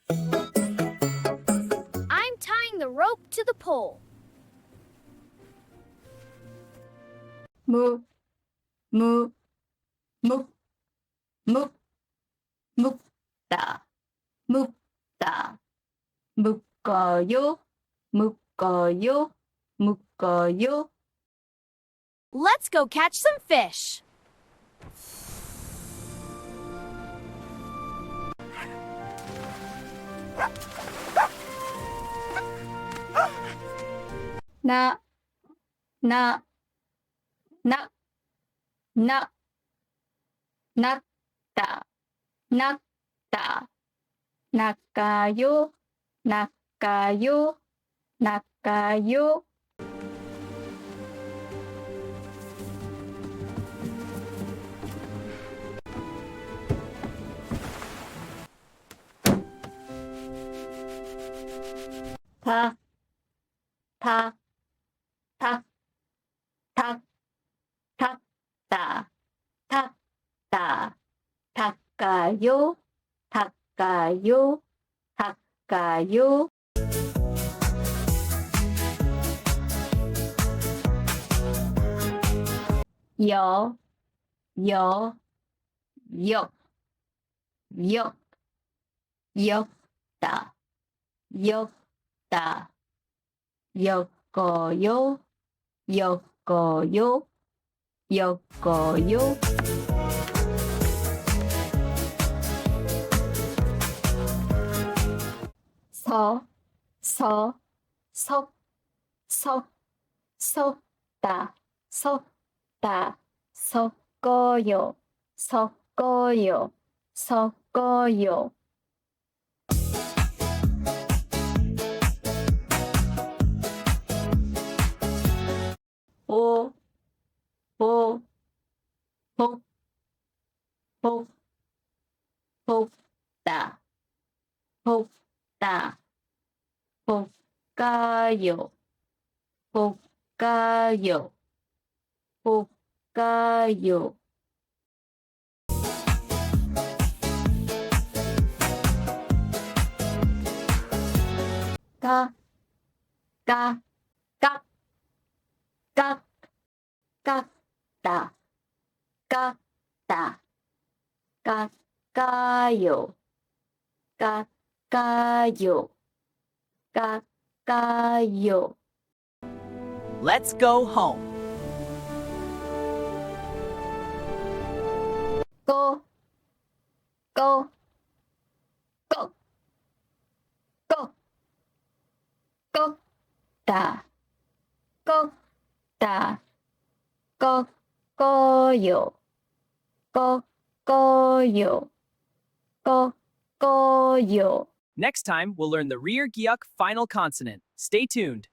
I'm tying the rope to the pole. 무, 무, 묵, 묵, 묵다, 묵다, 묶어요, 묶어요, 묶어요. Let's go catch some fish. 나, 나, 나, 나, 낫다, 낫다, 낚아요, 낚아요, 낚아요. 다, 다, 다, 다, 탔다, 탔다, 닦아요, 닦아요, 닦아요. 여, 여, 역, 역, 역다, 역다, 엮어요, 엮어요, 엮어요. 석, 석, 섞다, 섞다, 섞어요, 섞어요, 섞어요. 오, 복, 복다, 복다, 볶아요, 볶아요, 볶아요. 까, 까, 깍, 깍, 깎다, 깎다, 깎아요, 깎아요, 깎아요. Let's go home. 고, 고, 고, 고, 꺾다, 꺾다, 꺾어요, 꺾어요, 꺾어요. Next time, we'll learn the rear gyuk final consonant. Stay tuned.